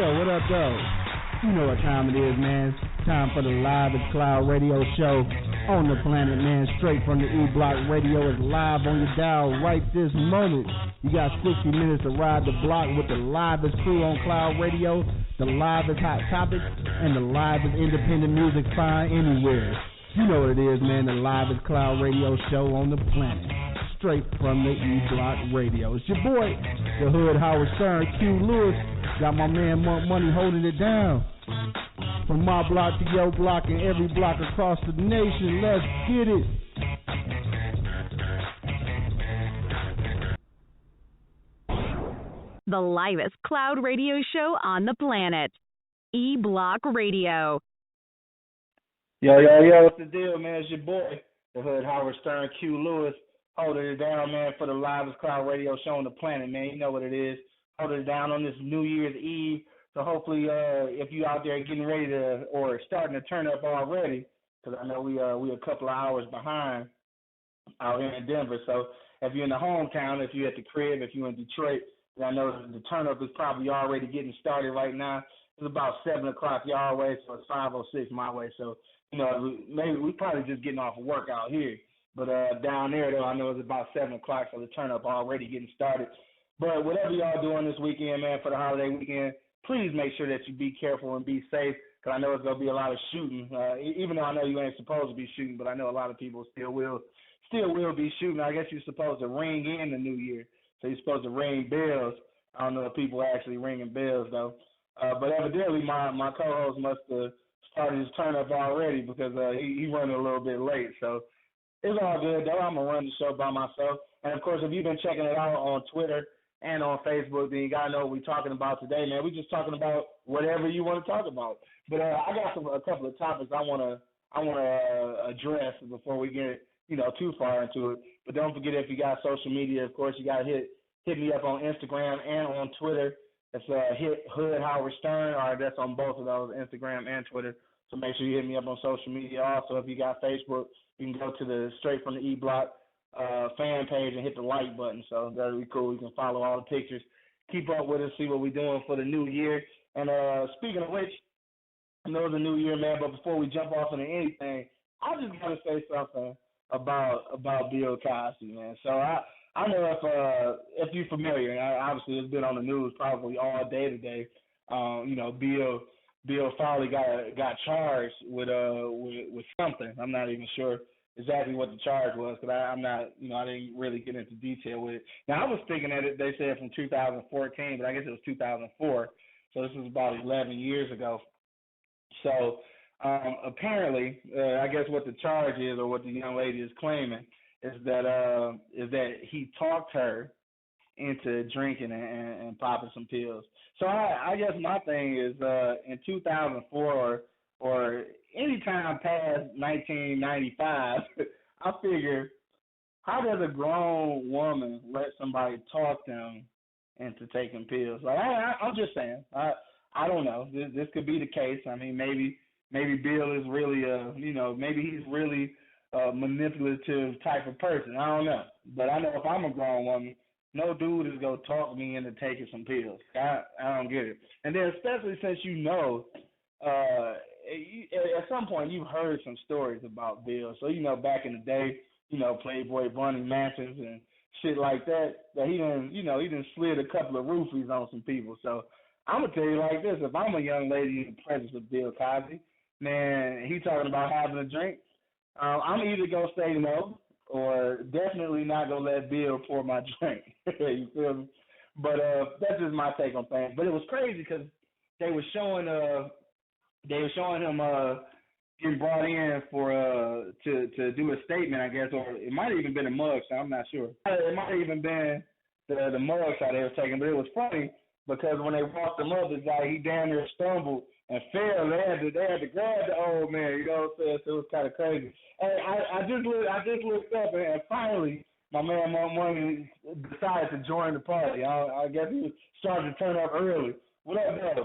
Yo, what up, though? You know what time it is, man. Time for the Live at Cloud radio show on the planet, man. Straight from the E-Block Radio. Is live on your dial right this moment. You got 60 minutes to ride the block with the livest crew on Cloud Radio, the livest hot topics, and the livest independent music find anywhere. You know what it is, man. The Live at Cloud radio show on the planet. Straight from the E-Block Radio. It's your boy, the Hood Howard Stern, Q Lewis. Got my man Monk Money holding it down. From my block to your block and every block across the nation. Let's get it. The livest cloud radio show on the planet. E-Block Radio. Yo, what's the deal, man? It's your boy, the Hood Howard Stern, Q Lewis, holding it down, man, for the livest cloud radio show on the planet, man. You know what it is. Holding it down on this New Year's Eve. So hopefully, if you out there getting ready to or starting to turn up already, because I know we a couple of hours behind out here in Denver. So if you're in the hometown, if you're at the crib, if you're in Detroit, then I know the turn up is probably already getting started right now. It's about 7 o'clock your way, so it's 5:06 my way. So you know, maybe we probably just getting off of work out here. But down there, though, I know it's about 7 o'clock, so the turn up already getting started. But whatever y'all doing this weekend, man, for the holiday weekend, please make sure that you be careful and be safe, because I know it's going to be a lot of shooting. Even though I know you ain't supposed to be shooting, but I know a lot of people still will be shooting. I guess you're supposed to ring in the new year, so you're supposed to ring bells. I don't know if people are actually ringing bells, though. But evidently my co-host must have started his turn up already, because he running a little bit late. So it's all good, though. I'm going to run the show by myself. And, of course, if you've been checking it out on Twitter and on Facebook, then you got to know what we're talking about today, man. We're just talking about whatever you want to talk about. But I got a couple of topics I want to address before we get, too far into it. But don't forget, if you got social media, of course, you got to hit me up on Instagram and on Twitter. It's hit Hood Howard Stern, or that's on both of those, Instagram and Twitter. So make sure you hit me up on social media. Also, if you got Facebook, you can go to the Straight from the E-Block fan page and hit the like button. So that'll be cool. You can follow all the pictures. Keep up with us, see what we're doing for the new year. And speaking of which, I know it's a new year, man, but before we jump off into anything, I just got to say something about Bill Cosby, man. So I know if you're familiar, and obviously it's been on the news probably all day today. Bill finally got charged with something. I'm not even sure exactly what the charge was, because I'm not, I didn't really get into detail with it. Now, I was thinking that they said from 2014, but I guess it was 2004. So this was about 11 years ago. So apparently, I guess what the charge is, or what the young lady is claiming, is that he talked her into drinking and popping some pills. So I guess my thing is in 2004 or any time past 1995, I figure, how does a grown woman let somebody talk them into taking pills? Like I'm just saying, I don't know. This could be the case. I mean, maybe Bill is really maybe he's really a manipulative type of person. I don't know. But I know if I'm a grown woman, no dude is going to talk me into taking some pills. I don't get it. And then especially since at some point you've heard some stories about Bill. So, back in the day, Playboy Bunny Mansions and shit like that he done slid a couple of roofies on some people. So I'm going to tell you like this. If I'm a young lady in the presence of Bill Cosby, man, he talking about having a drink, I'm either going to say no, or definitely not going to let Bill pour my drink. You feel me? But that's just my take on things. But it was crazy because they were showing him getting brought in for to do a statement, I guess, or it might have even been a mug shot. I'm not sure. It might have even been the mug shot they were taking. But it was funny because when they walked him up, it's like he damn near stumbled and fell. They had to grab the old man. You know what I'm saying? So it was kind of crazy. And I just looked up, and finally my man Money decided to join the party. I guess he was starting to turn up early. What up, Dave?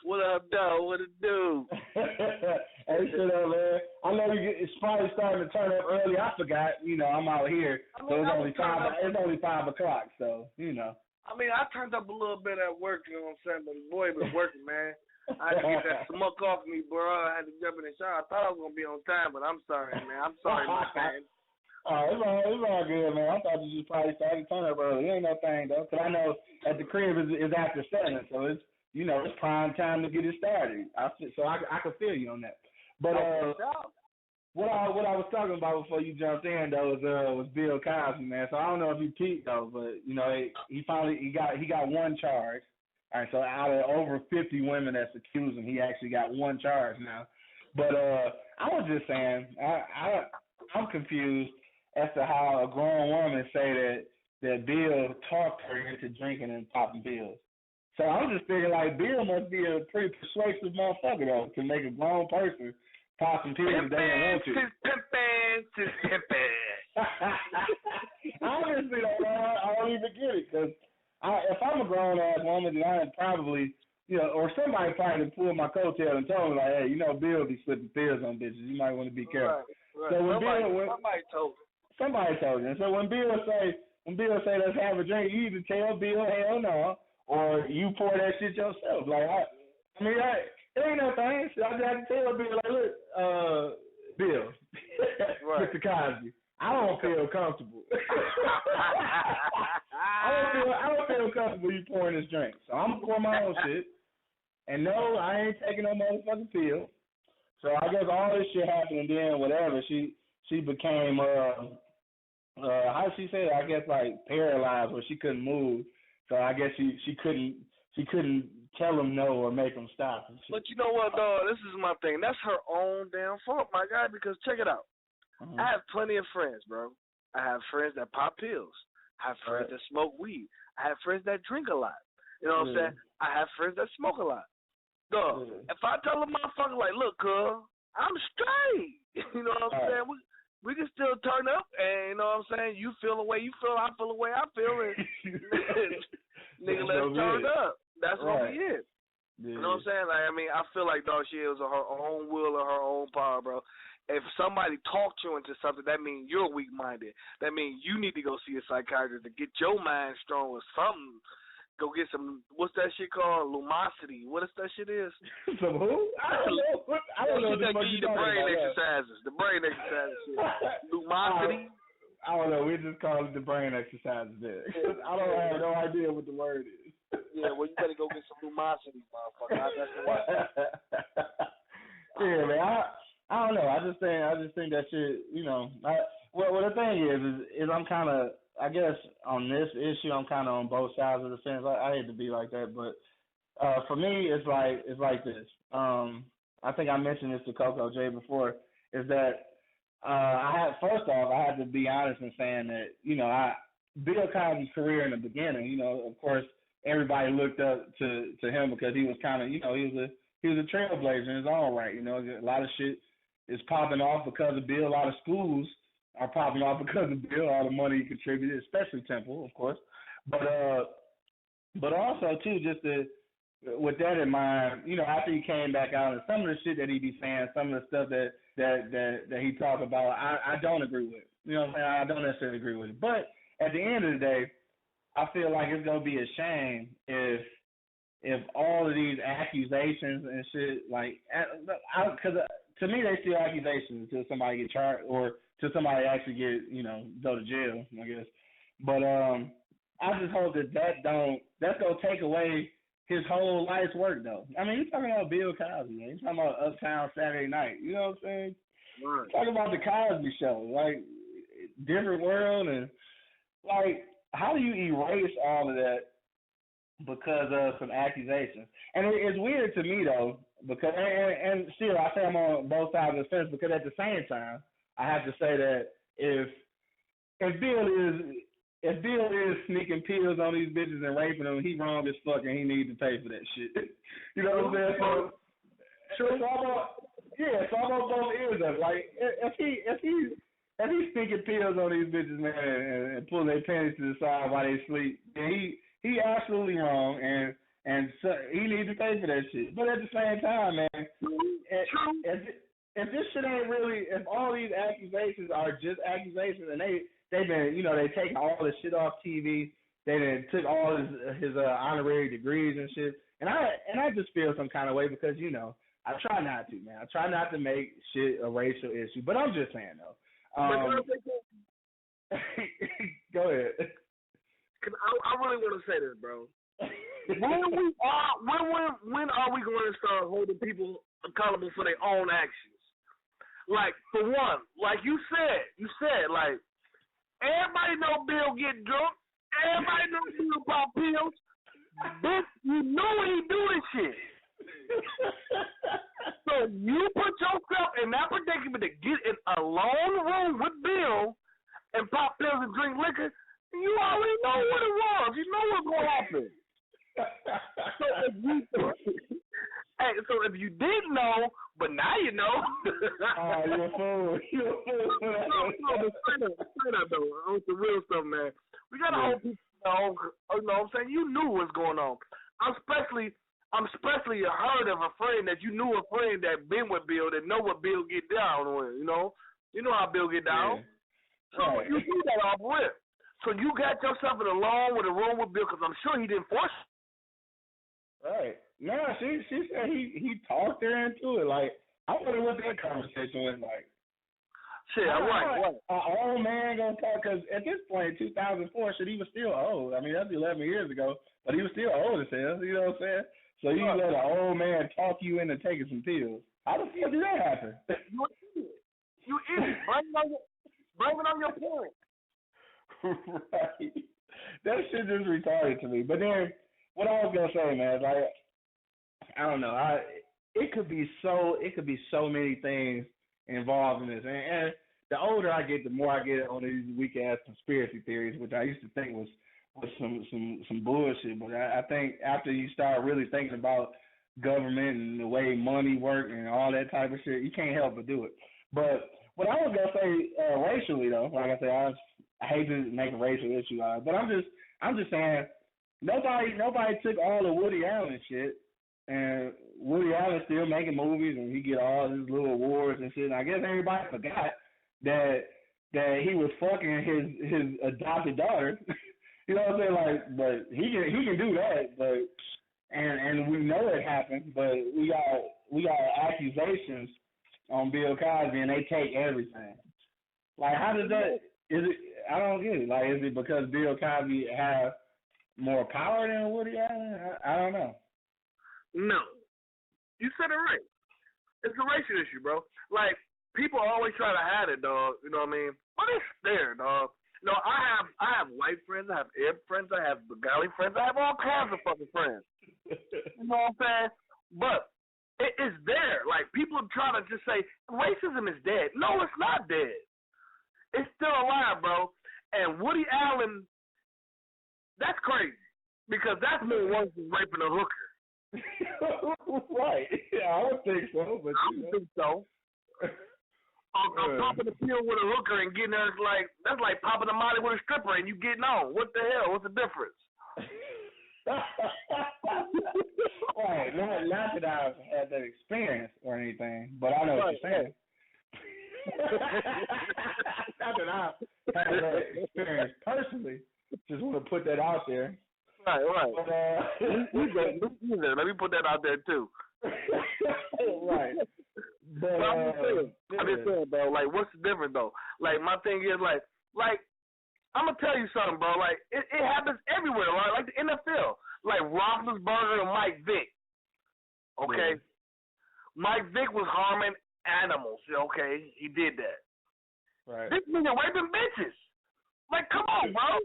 What up, though? What it do? Hey, shit up, man. I know it's probably starting to turn up early. I forgot. I'm out here, so it's only 5 o'clock. So. I mean, I turned up a little bit at work, you know what I'm saying? But the boy been working, man. I had to get that smoke off me, bro. I had to jump in the shower. I thought I was going to be on time, but I'm sorry, man. I'm sorry, my man. It's all good, man. I thought you just probably started turn up early. It ain't no thing, though. Because I know at the crib is after 7, so it's, it's prime time to get it started. So I can feel you on that. But what I was talking about before you jumped in though was Bill Cosby, man. So I don't know if you peeped though, but he finally got one charge. All right, so out of over 50 women that's accused him, he actually got one charge now. But I was just saying, I'm confused as to how a grown woman say that Bill talked her into drinking and popping pills. So I'm just thinking like Bill must be a pretty persuasive motherfucker though to make a grown person pop some pills if they don't want to. Honestly, I don't even get it because if I'm a grown ass woman, then I'd probably, or somebody probably pulled my coattail and told me like, hey, Bill be slipping pills on bitches. You might want to be careful. Right. So when somebody told him. And so when Bill say let's have a drink, you either tell Bill hell no, or you pour that shit yourself. Like it ain't no thing. So I just have to tell Bill like, look, Bill, right. Mr. Cosby, I don't feel comfortable. I don't feel comfortable you pouring this drink. So I'm gonna pour my own shit. And no, I ain't taking no motherfucking pill. So I guess all this shit happened and then whatever, she became how did she say that? I guess like paralyzed where she couldn't move. So I guess she couldn't tell him no or make him stop. But you know what, dog? This is my thing. That's her own damn fault, my guy, because check it out. Mm-hmm. I have plenty of friends, bro. I have friends that pop pills. I have friends that smoke weed. I have friends that drink a lot. You know what I'm saying? I have friends that smoke a lot. Dog, if I tell a motherfucker, like, look, cuz, I'm straight. You know what I'm saying? We can still turn up, and you know what I'm saying? You feel the way you feel, I feel the way I feel, and nigga, let's turn up. That's what we is. Yeah. You know what I'm saying? Like, I mean, I feel like, dog, she is on her own will or her own power, bro. If somebody talked you into something, that means you're weak-minded. That means you need to go see a psychiatrist to get your mind strong or something. Go get some, what's that shit called? Lumosity. What is that shit is? Some who? I don't know. That give you the brain exercises. The brain exercises shit. Lumosity. I don't know. We just call it the brain exercises there. I have no idea what the word is. Yeah, well, you better go get some lumosity, motherfucker. That's the one. Yeah, man. I don't know. I just think that shit. Well, the thing is I'm kind of. I guess on this issue, I'm kind of on both sides of the fence. I hate to be like that, but for me, it's like this. I think I mentioned this to Coco J before. Is that first off, I had to be honest in saying that Bill Cosby's career in the beginning, of course, everybody looked up to him because he was kind of, he was a trailblazer in his own right. A lot of shit is popping off because of Bill. A lot of schools are popping off because of Bill, all the money he contributed, especially Temple, of course. But also too, just with that in mind, after he came back out and some of the shit that he be saying, some of the stuff that he talk about, I don't agree with. You know what I'm saying? I don't necessarily agree with it. But at the end of the day, I feel like it's gonna be a shame if all of these accusations and shit, like, because to me they still accusations until somebody get charged or till somebody actually get, go to jail, I guess. But I just hope that's gonna take away his whole life's work, though. I mean, you're talking about Bill Cosby, man. You're talking about Uptown Saturday Night. You know what I'm saying? Right. Talking about the Cosby Show, like different world, and like how do you erase all of that because of some accusations? And it's weird to me though, because and still I say I'm on both sides of the fence because at the same time I have to say that if Bill is sneaking pills on these bitches and raping them, he wrong as fuck and he needs to pay for that shit. You know what I'm saying? So I'm on both ears of it. Like if he's sneaking pills on these bitches, man, and pulling their panties to the side while they sleep, then he absolutely wrong and so he needs to pay for that shit. But at the same time, man, if this shit ain't really, if all these accusations are just accusations and they've been, they take all this shit off TV, they done took all his honorary degrees and shit. And I just feel some kind of way because, you know, I try not to, man. I try not to make shit a racial issue. But I'm just saying, though. Go ahead. Cause I really want to say this, bro. When are we going to start holding people accountable for their own actions? Like, for one, like you said, like, everybody know Bill get drunk. Everybody know Bill pop pills. Bitch, you know he doing shit. So you put yourself in that predicament to get in a lone room with Bill and pop pills and drink liquor. You already know what it was. You know what's going to happen. So if you didn't know, but now you know. Oh, you're a fool. You're a fool. No, straight up, though. On the real stuff, man. We got to hold people know. You know what I'm saying? You knew what's going on. I'm especially heard of a friend that you knew a friend that been with Bill that know what Bill get down with, you know? You know how Bill get down. Yeah. So you do that off rip. So you got yourself in a room with Bill because I'm sure he didn't force you. Right. No, she said he talked her into it. Like, I wonder what that conversation was like. Shit, right. An old man gonna talk, because at this point, 2004, shit, he was still old. I mean, that's 11 years ago, but he was still old as hell. You know what I'm saying? So you let an old man talk you into taking some pills. How the fuck did that happen? You idiot. Blame it on your parents. Right. That shit just retarded to me. But then, what I was gonna say, man, like, I don't know. It could be so many things involved in this, and the older I get, the more I get on these weak ass conspiracy theories, which I used to think was some bullshit. But I think after you start really thinking about government and the way money works and all that type of shit, you can't help but do it. But what I was gonna say racially, though, like I said, I hate to make a racial issue out of it, but I'm just saying nobody took all the Woody Allen shit, and Woody Allen's still making movies and he get all his little awards and shit. And I guess everybody forgot that he was fucking his adopted daughter. You know what I'm saying? Like, but he can do that, but and we know it happened, but we got accusations on Bill Cosby and they take everything. Like, how does that? Is it? I don't get it. Like, is it because Bill Cosby have more power than Woody Allen? I don't know. No, you said it right. It's a racial issue, bro. Like, people always try to hide it, dog. You know what I mean? But it's there, dog. You know, I have white friends, I have Arab friends, I have Bengali friends, I have all kinds of fucking friends. You know what I'm saying? But it is there. Like, people try to just say racism is dead. No, it's not dead. It's still alive, bro. And Woody Allen, that's crazy because that's more worse than raping a hooker. Right. Yeah, I would think so. But I don't think so. I'm popping a pill with a hooker and getting her, like, that's like popping a molly with a stripper and you getting on. What the hell? What's the difference? Right. Not that I've had that experience or anything, but I know what you're saying. Not that I've had that experience personally. Just want to put that out there. Right. But, let me put that out there too. Right. But I'm just saying, bro. Like, what's the difference though? Like, my thing is, like, I'm gonna tell you something, bro. Like, it happens everywhere, right? Like the NFL, like Roethlisberger and Mike Vick. Okay, Mike Vick was harming animals. Okay, he did that. Right. This nigga raping bitches. Like, come on, bro.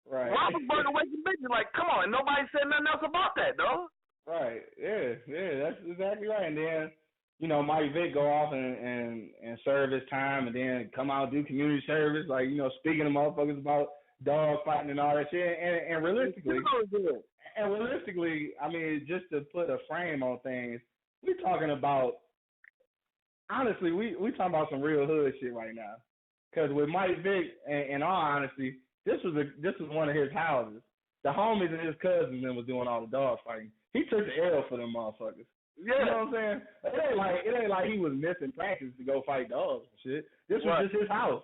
Right. Roethlisberger raping bitches. Like, come on. And nobody said nothing else about that, though. Right. Yeah. That's exactly right. And then, you know, Mike Vick go off and serve his time, and then come out and do community service, like, you know, speaking to motherfuckers about dog fighting and all that shit. And realistically, I mean, just to put a frame on things, we're talking about, honestly, we talking about some real hood shit right now. Because with Mike Vick, in all honesty, this was one of his houses. The homies and his cousins then was doing all the dog fighting. He took the L for them motherfuckers. Yeah. You know what I'm saying? It ain't like he was missing practice to go fight dogs and shit. This was just his house.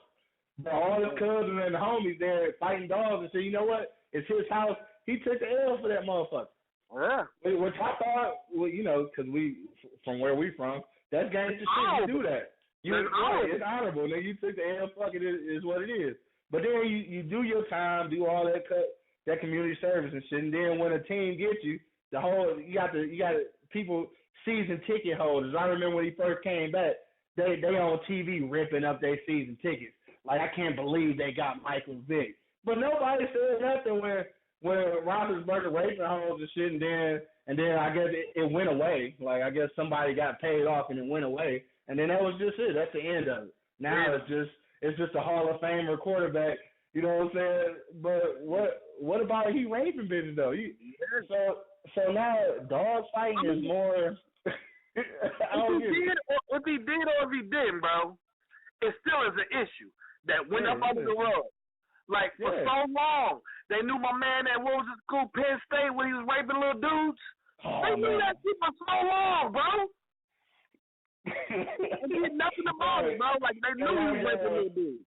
But all his cousins and the homies there fighting dogs and said, you know what? It's his house. He took the L for that motherfucker. Yeah. Which I thought, well, you know, because we, from where we from, that's gangster shit. You do that. It's honorable. Nigga, you took the L. Fuck it, is what it is. But then you do your time, do all that community service and shit, and then when a team gets you, you got people, season ticket holders. I remember when he first came back, they on TV ripping up their season tickets. Like, I can't believe they got Michael Vick. But nobody said nothing when Roethlisberger raping hoes and shit, and then I guess it went away. Like, I guess somebody got paid off and it went away, and then that was just it. That's the end of it. Now it's just a Hall of Famer quarterback. You know what I'm saying? But what about he raping bitches though? So now dog fighting is more. If he did or if he didn't, bro, it still is an issue that went up under the rug. Like, for so long, they knew my man at, what was his school, Penn State, when he was raping little dudes. They knew that shit for so long, bro. They did nothing about it, bro. Like, they knew he was raping little dudes.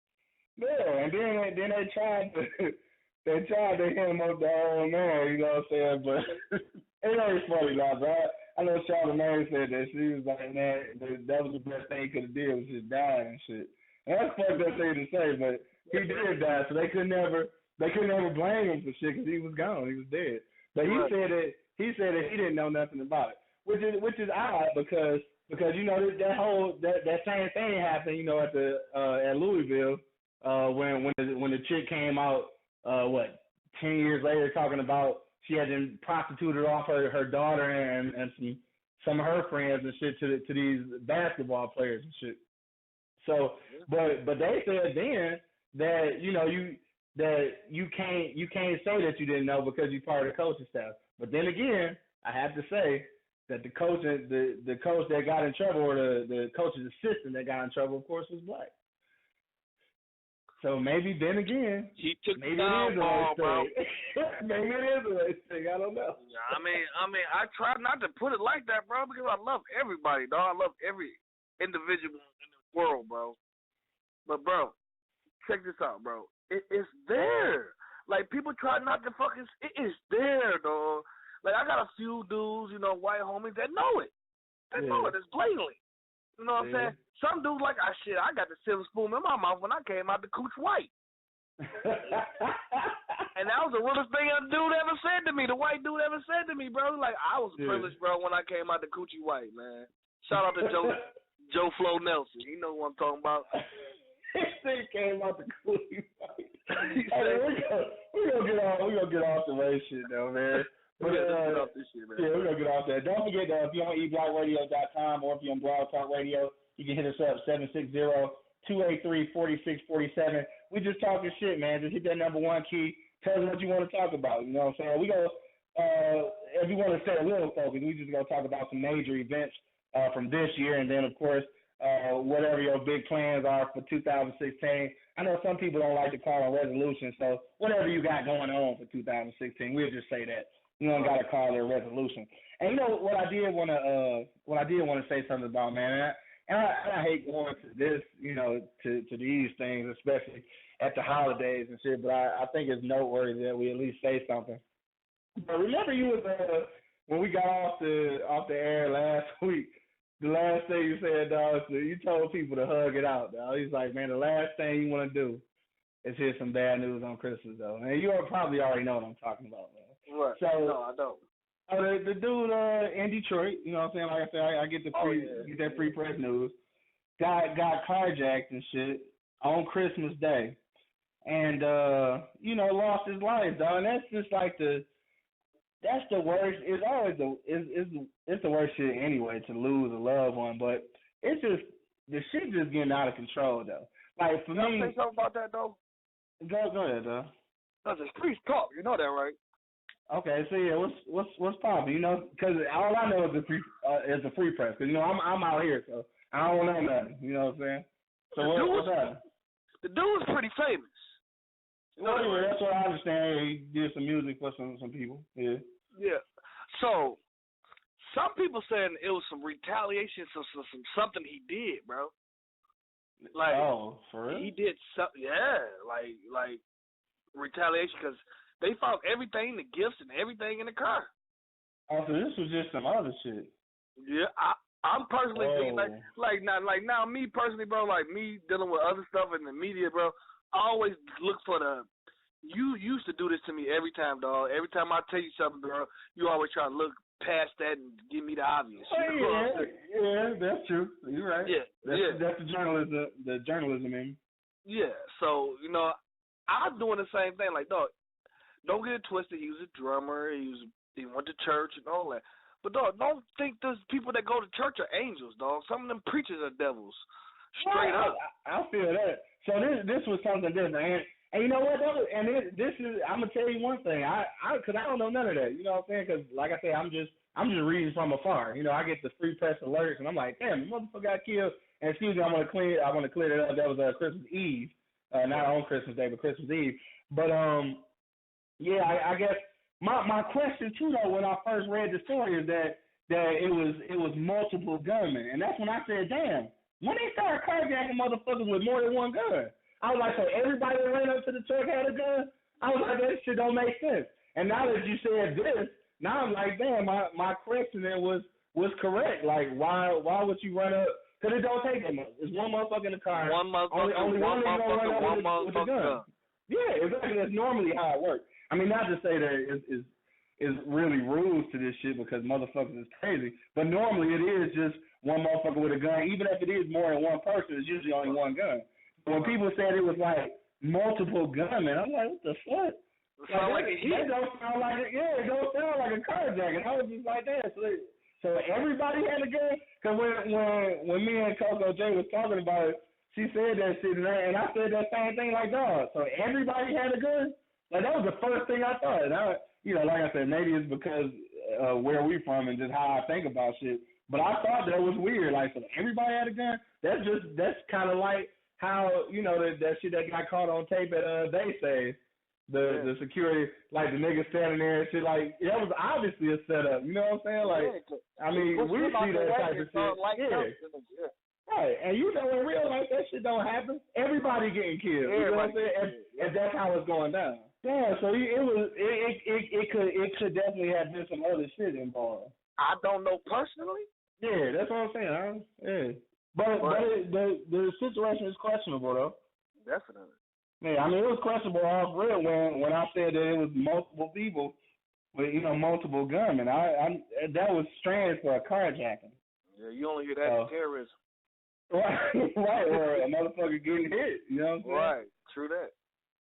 Yeah, and then they tried to hit him up the old man, you know what I'm saying? But it ain't funny, now, bro. I know Charlamagne said that. She was like, man, that was the best thing he could have did was just die and shit. And that's fucked up thing to say, but he did die, so they could never blame him for shit because he was gone, he was dead. But he said that he didn't know nothing about it, which is odd because you know that same thing happened, you know, at Louisville when the chick came out 10 years later talking about she had been prostituted off her daughter and some of her friends and shit to these basketball players and shit. So, but they said then that you can't say that you didn't know because you're part of the coaching staff. But then again, I have to say that the coach that got in trouble, or the coach's assistant that got in trouble, of course, was black. So maybe then again, he took maybe down ball, bro. Maybe it is a race thing. I don't know. I mean, I try not to put it like that, bro, because I love everybody, dog. I love every individual in the world, bro. But, bro, check this out, bro. It's there. Like, people try not to fucking. It is there, dog. Like, I got a few dudes, you know, white homies that know it. They know it. It's blatantly. You know what I'm saying? Some dudes like, I got the silver spoon in my mouth when I came out to Cooch White. And that was the realest thing a dude ever said to me. The white dude ever said to me, bro. Like, I was privileged, bro, when I came out to Coochie White, man. Shout out to Joe Flo Nelson. You know what I'm talking about. He came out to Coochie White. We're gonna get off the race shit though, man. We're gonna get off this shit, man. Yeah, we're gonna get off that. Don't forget that if you're on eblockradio.com or if you're on Blog Talk Radio, you can hit us up 760-283-4647. We just talking shit, man. Just hit that number one key. Tell us what you want to talk about. You know what I'm saying? We go if you want to stay a little focused, we just gonna talk about some major events from this year, and then of course whatever your big plans are for 2016. I know some people don't like to call on resolutions, so whatever you got going on for 2016, we'll just say that. You don't got to call it a resolution. And you know what I did want to say something about, man. And I hate going to this, you know, to these things, especially at the holidays and shit. But I think it's noteworthy that we at least say something. But remember, you was when we got off the air last week. The last thing you said, dog, you told people to hug it out, dog. He's like, man, the last thing you want to do is hear some bad news on Christmas, though. And you probably already know what I'm talking about, man. Right. So, no, I don't. The dude in Detroit, you know what I'm saying? Like I said, I get get that free press news. Got carjacked and shit on Christmas Day, and lost his life, dog. And that's just like that's the worst. It's always it's the worst shit anyway to lose a loved one, but it's just the shit just getting out of control though. Like for me, can I say something about that though? Go ahead, dog. That's a street talk. You know that, right? Okay, so yeah, what's poppin'? You know, because all I know is the free press. Cause you know I'm out here, so I don't know nothing. You know what I'm saying? So what's that? The dude's pretty famous. You know, yeah, that's what I understand. He did some music for some people. Yeah. Yeah. So some people saying it was some retaliation, some something he did, bro. Like, oh, for real? He did something, like retaliation, because they found everything, the gifts and everything in the car. Oh, so this was just some other shit. Yeah, I'm personally thinking like now me personally, bro, like me dealing with other stuff in the media, bro. I always look for you used to do this to me every time, dog. Every time I tell you something, bro, you always try to look past that and give me the obvious. Yeah, that's true. You're right. Yeah, that's the journalism in me. Yeah, so, I'm doing the same thing. Like, dog, don't get it twisted. He was a drummer. He went to church and all that. But, dog, don't think those people that go to church are angels, dog. Some of them preachers are devils. Straight up. I feel that. So this was something different. And you know what, though? And this is, I'm going to tell you one thing. Because I don't know none of that. You know what I'm saying? Because, like I said, I'm just reading from afar. I get the free press alerts, and I'm like, damn, the motherfucker got killed. And excuse me, I want to clear that up. That was Christmas Eve. Not on Christmas Day, but Christmas Eve. But, yeah, I guess my question, too, though, when I first read the story is that it was multiple gunmen. And that's when I said, damn, when they started carjacking motherfuckers with more than one gun? I was like, so everybody that ran up to the truck had a gun? I was like, that shit don't make sense. And now that you said this, now I'm like, damn, my question there was correct. Like, why would you run up? Because it don't take that much. It's one motherfucker in the car. One motherfucker, only one motherfucker. Gun. Yeah, exactly. That's normally how it works. I mean, not to say that is really rules to this shit because motherfuckers is crazy, but normally it is just one motherfucker with a gun. Even if it is more than one person, it's usually only one gun. When people said it was like multiple gunmen, I'm like, what the fuck? It don't sound like it. Yeah, it don't sound like a carjacking. I was just like that. So everybody had a gun. Cause when me and Coco J was talking about it, she said that shit, and I said that same thing. Like, dog. So everybody had a gun. Like that was the first thing I thought. And like I said, maybe it's because where we from and just how I think about shit. But I thought that was weird. Like, so everybody had a gun. That's kind of like how that shit that got caught on tape at They Say. The security, like the nigga standing there and shit, like that was obviously a setup. You know what I'm saying? Like, I mean, we see that type of shit. Yeah. Right, and in real life that shit don't happen. Everybody getting killed. You know what I'm saying? And that's how it's going down. Yeah, so it could definitely have been some other shit involved. I don't know personally. Yeah, that's what I'm saying. Huh? Yeah, but the situation is questionable though. Definitely. Yeah, I mean, it was questionable off real when I said that it was multiple people with, multiple gunmen. That was strange for a carjacking. Yeah, you only hear that in terrorism. Right, or a motherfucker getting hit, you know what I'm saying? Right, true that.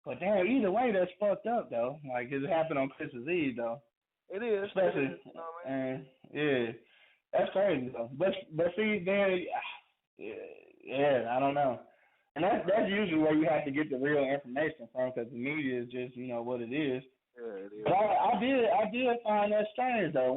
But damn, either way, that's fucked up, though. Like, it happened on Christmas Eve, though. It is. Especially, and yeah, that's crazy, though. But see, then, yeah, I don't know. And that's usually where you have to get the real information from, because the media is just, what it is. Yeah, it is. But I did find that strange though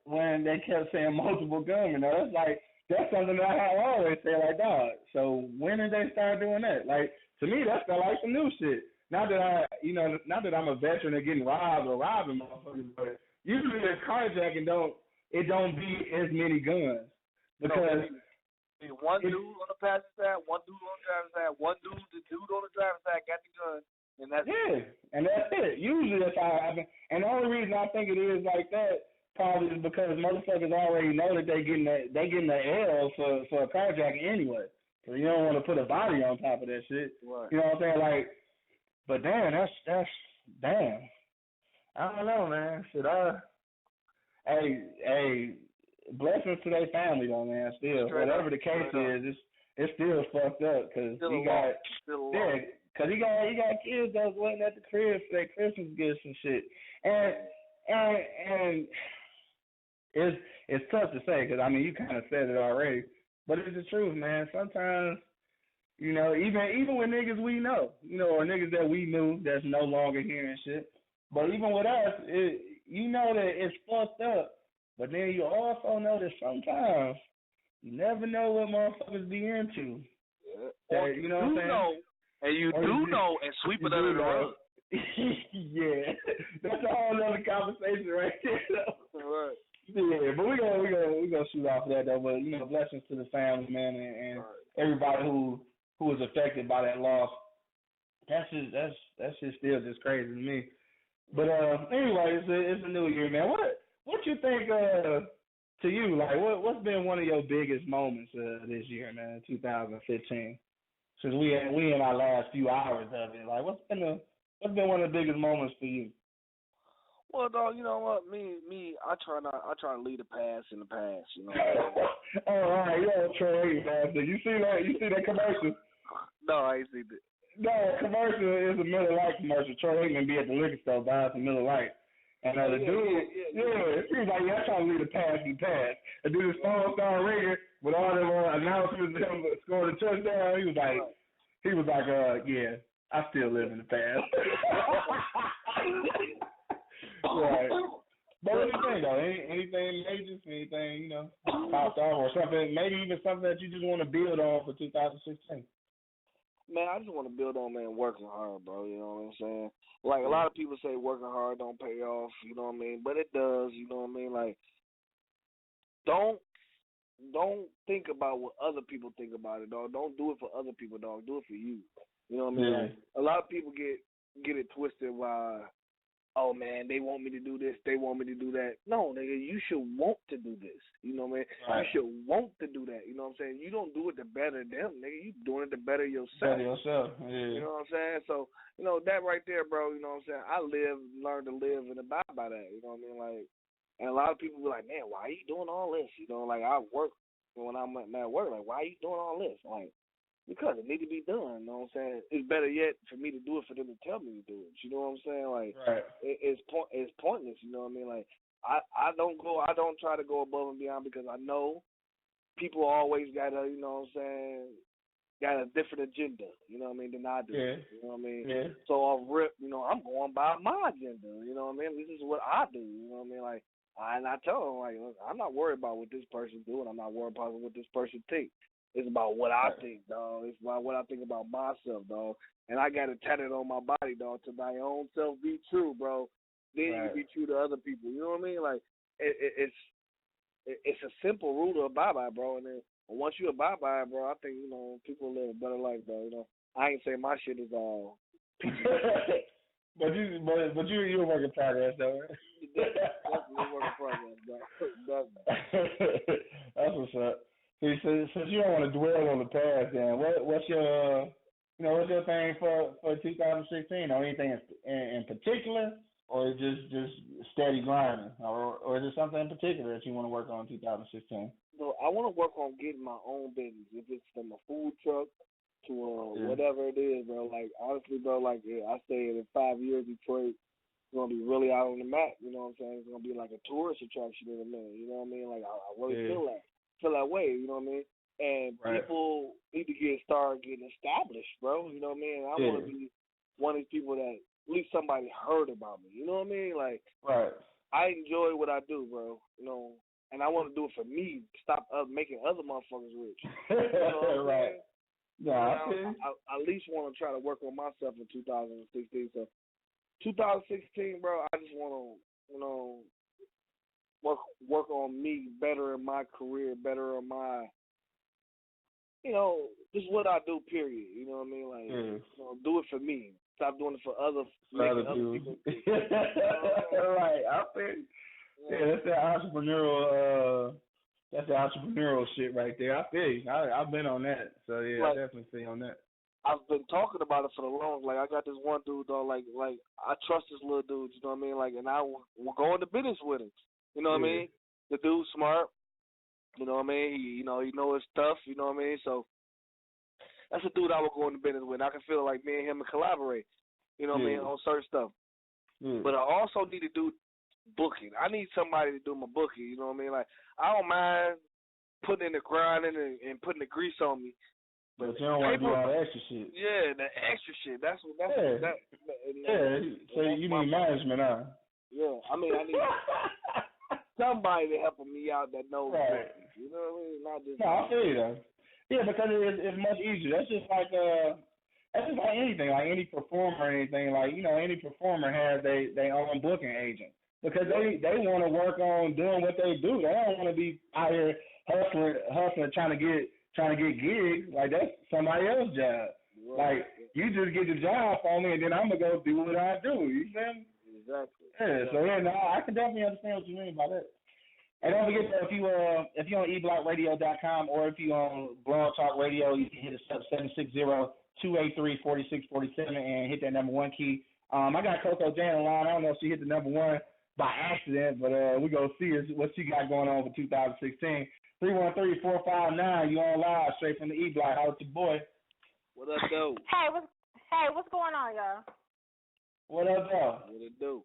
when they kept saying multiple gunmen. That's something that I always say, like, dog. So when did they start doing that? Like, to me, that's like some new shit. Not that I'm a veteran of getting robbed or robbing motherfuckers, but usually the carjacking don't be as many guns because. One dude on the passenger side, one dude on the driver's side, the dude on the driver's side got the gun, and that's and that's it. Usually that's how it happens. And the only reason I think it is like that probably is because motherfuckers already know that they getting the L for a carjacking anyway. So you don't want to put a body on top of that shit. Right. You know what I'm saying? Like, but damn, that's damn. I don't know, man. Hey. Blessings to their family, though, man. Still, whatever the case is, it's still fucked up because he got kids that was waiting at the crib for their Christmas gifts and shit, and it's tough to say because I mean you kind of said it already, but it's the truth, man. Sometimes even with niggas we know, or niggas that we knew that's no longer here and shit, but even with us, that it's fucked up. But then you also know that sometimes you never know what motherfuckers be into. Yeah. You know what I'm saying? And you do know and sweep it under the rug. Yeah. That's a whole other conversation right there. Right. Yeah, but we gonna shoot off that though. But blessings to the family, man, and everybody who who was affected by that loss. That's just still just crazy to me. But anyway, it's a new year, man. What you think to you, like what's been one of your biggest moments this year, man, 2015? Since we in our last few hours of it, like what's been one of the biggest moments for you? Well, dog, you know what? Me, I try to leave the past in the past. You know. All right, Trey, man. You see that commercial? No, I ain't seen it. No, commercial is a Miller Lite commercial. Troy Aikman be at the liquor store buying some Miller Lite. And the dude, it seems like I'm trying to leave the past be past. The dude's phone started ringing with all them announcements of him scoring a touchdown. He was like, yeah, I still live in the past. Right. But what do you think, though? Anything major? Anything, popped off or something? Maybe even something that you just want to build on for 2016? Man, I just want to build on, man, working hard, bro. You know what I'm saying? Like, a lot of people say working hard don't pay off, you know what I mean? But it does, you know what I mean? Like, don't think about what other people think about it, dog. Don't do it for other people, dog. Do it for you. You know what I mean? Yeah. Like, a lot of people get it twisted why, oh, man, they want me to do this, they want me to do that. No, nigga, you should want to do this. You know what I mean? Right. You should want to do that. You know what I'm saying? You don't do it to better them, nigga. You doing it to better yourself. Better yourself, yeah. You know what I'm saying? So, that right there, bro, you know what I'm saying? I learned to live and abide by that. You know what I mean? Like, and a lot of people be like, man, why are you doing all this? You know, like, I work when I'm at work. Like, why are you doing all this? Like, because it need to be done, you know what I'm saying? It's better yet for me to do it for them to tell me to do it. You know what I'm saying? Like, right. It's pointless, you know what I mean? Like, I don't try to go above and beyond because I know people always got a, you know what I'm saying, got a different agenda, you know what I mean, than I do. Yeah. You know what I mean? Yeah. So I'll rip, I'm going by my agenda, you know what I mean? This is what I do, you know what I mean? Like, and I tell them, like, look, I'm not worried about what this person's doing. I'm not worried about what this person thinks. It's about what I think, dog. It's about what I think about myself, dog. And I got to tatted on my body, dog, to my own self be true, bro. Then you can be true to other people. You know what I mean? Like, it's a simple rule to abide by, bro. And then once you abide by it, bro, I think, people live a better life, bro. I ain't say my shit is all But you're a work in progress, though, right? Definitely a work in progress, bro. That's what's up. See, since you don't want to dwell on the past, then what's your thing for 2016? Or anything in particular, or just steady grinding, or is there something in particular that you want to work on in 2016? So I want to work on getting my own business, if it's from a food truck to whatever it is, bro. Like, honestly, bro, like, I say in 5 years, Detroit is going to be really out on the map, you know what I'm saying? It's going to be like a tourist attraction in a minute, you know what I mean? Like, I really feel that way, you know what I mean? And people need to start getting established, bro, you know what I mean? I want to be one of these people that at least somebody heard about me, you know what I mean? Like, I enjoy what I do, bro, and I want to do it for me, stop making other motherfuckers rich. You know what I mean? Yeah, I at least want to try to work on myself in 2016. So 2016, bro, I just want to, work on me, better in my career, better in my, just what I do, period. You know what I mean? Like, do it for me. Stop doing it for other people. Right. I think, that's the entrepreneurial shit right there. I feel you. I've been on that. So, yeah, I definitely feel you on that. I've been talking about it for the long. Like, I got this one dude, though. Like I trust this little dude. You know what I mean? Like, and I will go into business with him. You know what I mean? The dude's smart. You know what I mean? He know his stuff. You know what I mean? So that's a dude I will go into business with. I can feel like me and him can collaborate. You know what I mean? On certain stuff. But I also need to do booking. I need somebody to do my booking. You know what I mean? Like, I don't mind putting in the grinding and putting the grease on me. But you don't want to do all the extra shit. Yeah, the extra shit. That's so you need management, huh? Yeah, I mean, I need somebody to help me out that knows booking. You know what I mean? Not just. No, I feel you though. Yeah, because it's much easier. That's just like anything, like any performer or anything. Like, any performer has their own booking agent. Because they want to work on doing what they do. They don't want to be out here hustling, trying to get trying to get gigs. Like, that's somebody else's job. Like, you just get the job for me, and then I'm going to go do what I do. You feel me? Exactly. Yeah, so, yeah, no, I can definitely understand what you mean by that. And don't forget that if you're on eblockradio.com or if you're on Blog Talk Radio, you can hit us up 760-283-4647 and hit that number 1 key. I got Coco Jan on the line. I don't know if she hit the number 1 by accident, but we're going to see what she got going on for 2016. 313-459, you on live straight from the E-Block. How's your boy? What up, though? Hey, what's going on, y'all? What up, though? What it do?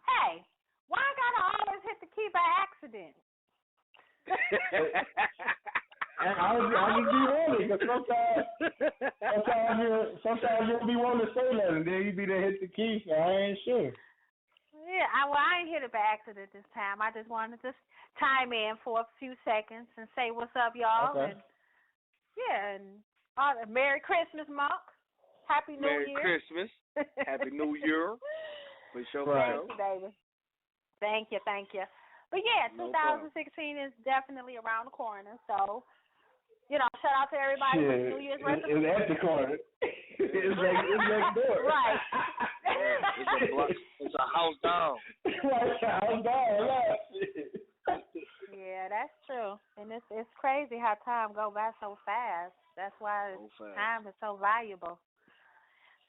Hey, why I gotta always hit the key by accident? I just be wanting, because sometimes you'll be wanting to say that, and then you be there hit the key, so I ain't sure. Yeah, I ain't hit it by accident this time. I just wanted to chime in for a few seconds and say what's up, y'all. Okay. And Merry Christmas, Monk. Happy New Year. Merry Christmas. Happy New Year. For sure. Thank you, baby. Thank you. But yeah, 2016 is definitely around the corner. So, shout out to everybody with New Year's resolution. It's at the corner. It's next door. Right. It's a house down. It's a house down. Right. Yeah, that's true. And it's crazy how time goes by so fast. That's why time is so valuable.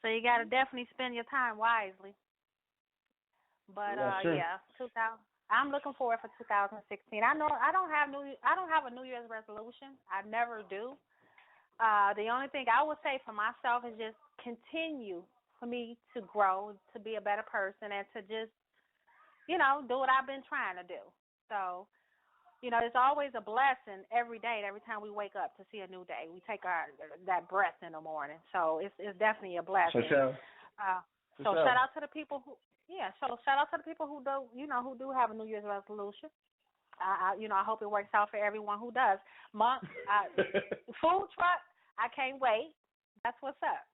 So you got to definitely spend your time wisely. But I'm looking forward for 2016. I know I don't have a New Year's resolution. I never do. The only thing I would say for myself is just continue for me to grow, to be a better person, and to just, do what I've been trying to do. So, it's always a blessing every day, every time we wake up to see a new day. We take that breath in the morning. So it's definitely a blessing. So shout out to the people who. Yeah, so shout out to the people who do, who do have a New Year's resolution. I hope it works out for everyone who does. Food truck, I can't wait. That's what's up.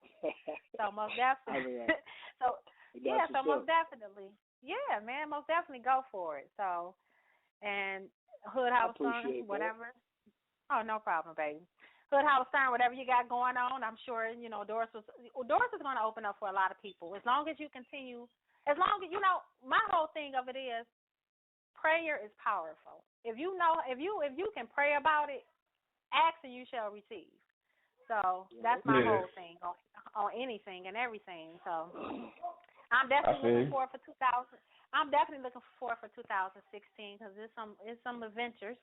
So most definitely. Most definitely. Yeah, man, most definitely go for it. So, and Hood House Son, whatever. Oh, no problem, baby. Hood House Stern, whatever you got going on, I'm sure, Doris is going to open up for a lot of people. As long as you continue. As long as my whole thing of it is prayer is powerful. If you can pray about it, ask and you shall receive. So that's my whole thing on anything and everything. So I'm definitely looking forward for 2000. I'm definitely looking forward for 2016 because there's some adventures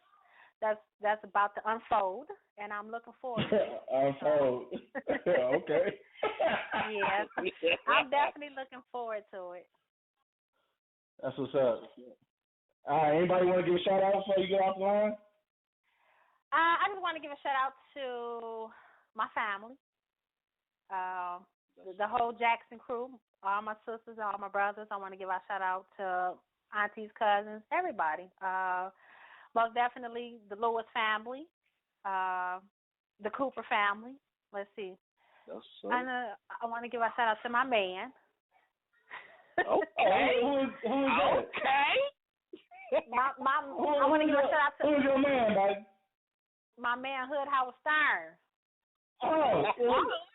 that's about to unfold, and I'm looking forward to it. Unfold. Okay. Yeah, I'm definitely looking forward to it. That's what's up. All right, anybody want to give a shout out before you get off the line? I just want to give a shout out to my family, the whole Jackson crew, all my sisters, all my brothers. I want to give a shout out to aunties, cousins, everybody. Most definitely the Lewis family, the Cooper family. Let's see. And I want to give a shout out to my man. Okay. Who's that? Okay. I want to give a shout out to. Who's your man, buddy? My man Hood Howard Stern. Oh,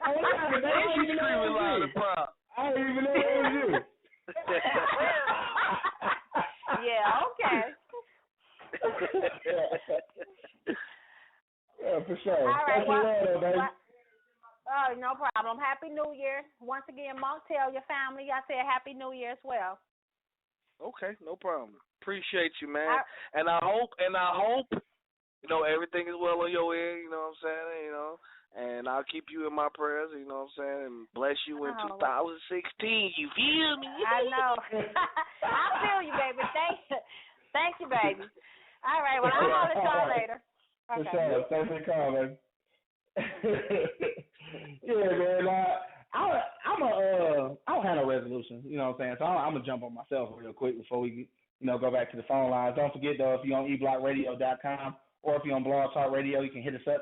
I didn't even know it was you. Yeah, okay. Yeah, for sure. All right, baby. Oh, no problem. Happy New Year. Once again, Monk, tell your family I said Happy New Year as well. Okay, no problem. Appreciate you, man. And I hope, everything is well on your end, you know what I'm saying, and I'll keep you in my prayers, you know what I'm saying, and bless you in 2016, you feel me? I know. I feel you, baby. Thank you, baby. All right, well, I'll holler at y'all later. Okay. For sure. Thanks for the call, baby. Yeah, man. I don't have no resolution, you know what I'm saying? So I'm going to jump on myself real quick before we, go back to the phone lines. Don't forget, though, if you're on eblockradio.com or if you're on Blog Talk Radio, you can hit us up,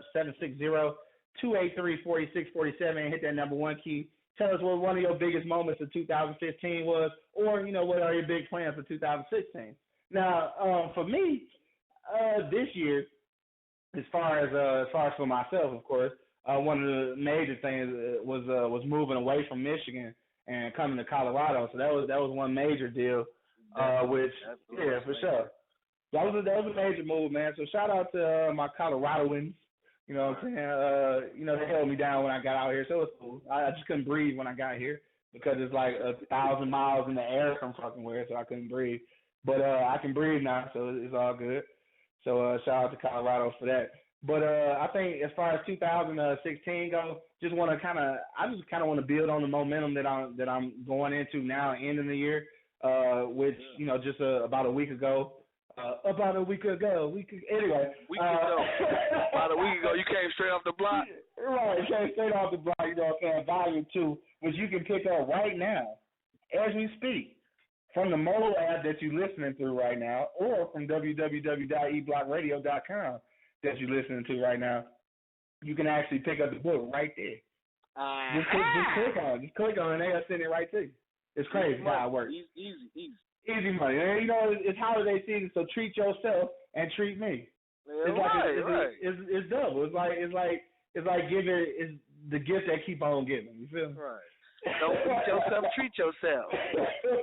760-283-4647, and hit that number 1 key. Tell us what one of your biggest moments of 2015 was, or, what are your big plans for 2016. Now, for me, this year, as far as for myself, of course, one of the major things was moving away from Michigan and coming to Colorado. So that was one major deal. Which yeah, for sure. That was a major move, man. So shout out to my Coloradoans. You know what I'm saying? They held me down when I got out here, so it was cool. I just couldn't breathe when I got here because it's like 1,000 miles in the air from fucking where, so I couldn't breathe. But I can breathe now, so it's all good. So shout out to Colorado for that. But I think as far as 2016 goes, I just kind of want to build on the momentum that I'm going into now, ending the year. Which just about a week ago. About a week ago, you came straight off the block. Right, came straight off the block. You know what I'm saying? Volume 2, which you can pick up right now, as we speak, from the mobile app that you're listening to right now, or from www.eblockradio.com that you're listening to right now. You can actually pick up the book right there. Just click on it, and they'll send it right to you. It's crazy how it works. Easy money. And, it's holiday season, so treat yourself and treat me. Yeah, it's double. It's like giving. It's the gift that keep on giving. You feel me? Right. Don't treat yourself. Treat yourself.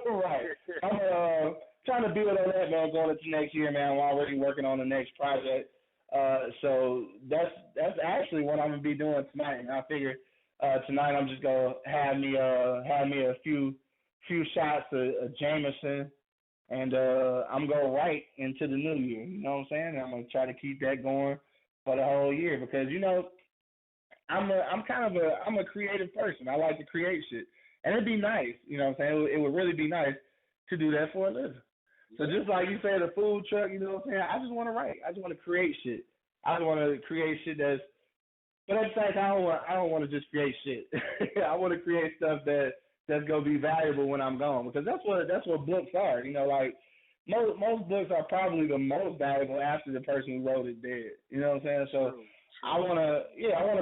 Right. I'm trying to build on that, man. Going into next year, man. I'm already working on the next project. So that's actually what I'm gonna be doing tonight. And I figure tonight I'm just gonna have me a few shots of Jameson, and I'm going right into the new year. You know what I'm saying? I'm gonna try to keep that going for the whole year because I'm a creative person. I like to create shit, and it'd be nice. You know what I'm saying? It would really be nice to do that for a living. So just like you said, a food truck. You know what I'm saying? I just want to write. I just want to create shit. I just want to create shit that's. But at the same time, I don't want to just create shit. I want to create stuff that's gonna be valuable when I'm gone, because that's what books are. Like most books are probably the most valuable after the person who wrote it dead. You know what I'm saying? So I wanna